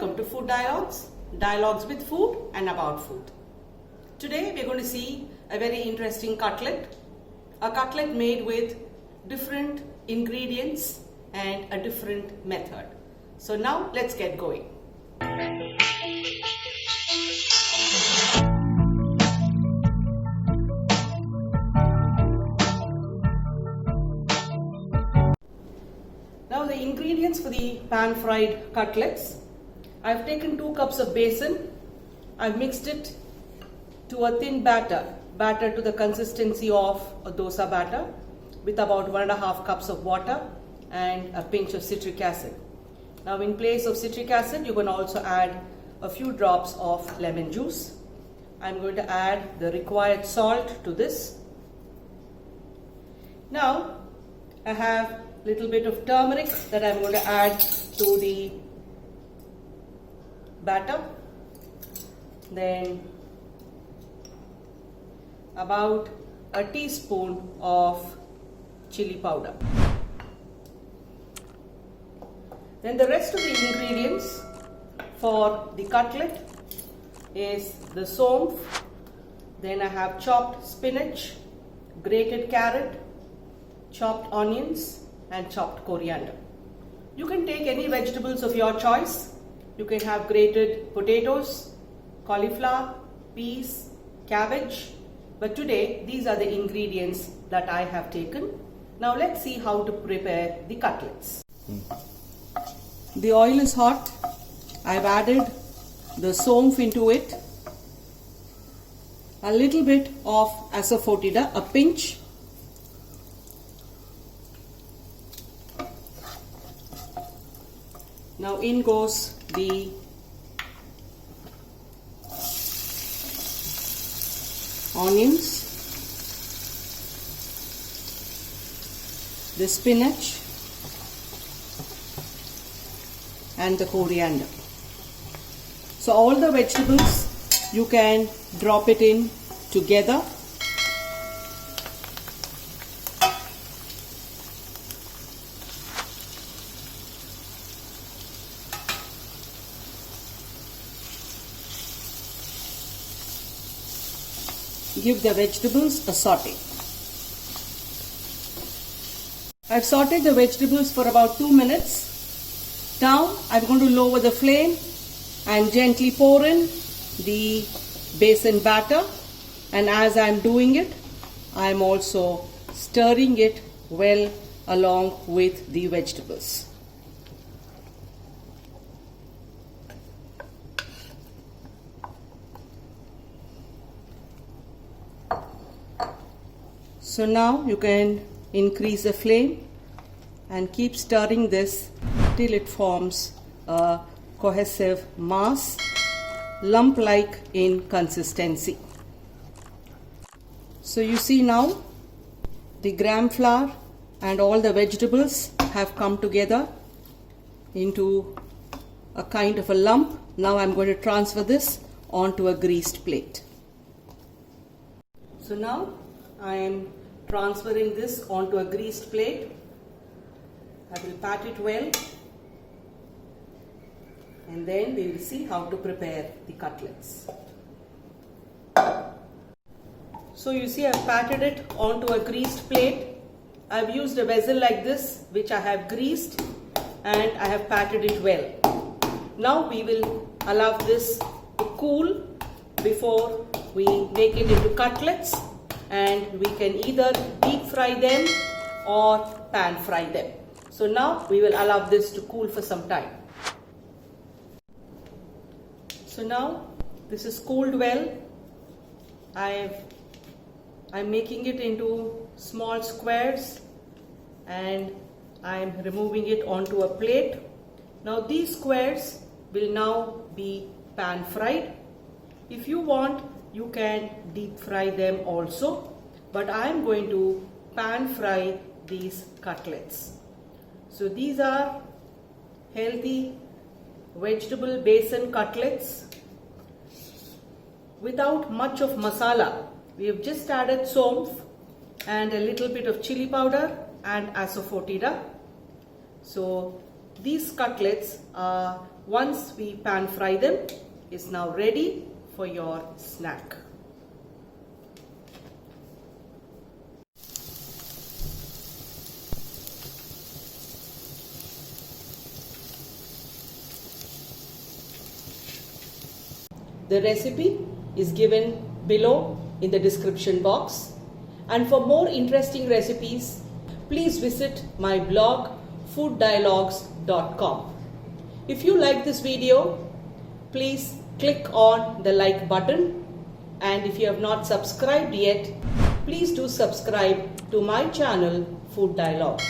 welcome to Food Dialogues, dialogues with food and about food. Today we're going to see a very interesting cutlet, a cutlet made with different ingredients and a different method. So now let's get going. Now the ingredients for the pan-fried cutlets. I've taken 2 cups of besan. I've mixed it to a thin batter to the consistency of a dosa batter with about 1.5 cups of water and a pinch of citric acid. Now in place of citric acid, you can also add a few drops of lemon juice. I'm going to add the required salt to this. Now I have a little bit of turmeric that I'm going to add to the batter. Then about a teaspoon of chili powder. Then the rest of the ingredients for the cutlet is the somph. Then I have chopped spinach, grated carrot, chopped onions and chopped coriander. You can take any vegetables of your choice. You can have grated potatoes, cauliflower, peas, cabbage. But today these are the ingredients that I have taken. Now let's see how to prepare the cutlets. The oil is hot. I've added the somph into it. A little bit of asafoetida, a pinch. Now in goes the onions, the spinach and the coriander. So all the vegetables you can drop it in together. Give the vegetables a saute. I've sauteed the vegetables for about 2 minutes. Now I'm going to lower the flame and gently pour in the besan batter, and as I'm doing it, I'm also stirring it well along with the vegetables. So now you can increase the flame and keep stirring this till it forms a cohesive mass, lump-like in consistency. So you see now the gram flour and all the vegetables have come together into a kind of a lump. Now I'm going to transfer this onto a greased plate. So now I am transferring this onto a greased plate. I will pat it well and then we will see how to prepare the cutlets. So you see, I've patted it onto a greased plate. I've used a vessel like this which I have greased and I have patted it well. Now we will allow this to cool before we make it into cutlets, and we can either deep fry them or pan fry them. So now we will allow this to cool for some time. So now this is cooled well. I'm making it into small squares and I'm removing it onto a plate. Now these squares will now be pan fried. If you want, you can deep fry them also, but I am going to pan fry these cutlets. So these are healthy vegetable besan cutlets without much of masala. We have just added somph and a little bit of chili powder and asafoetida. So these cutlets, once we pan fry them, is now ready for your snack. The recipe is given below in the description box, and for more interesting recipes, please visit my blog fooddialogues.com. If you like this video, please click on the like button, and if you have not subscribed yet, please do subscribe to my channel Food Dialogues.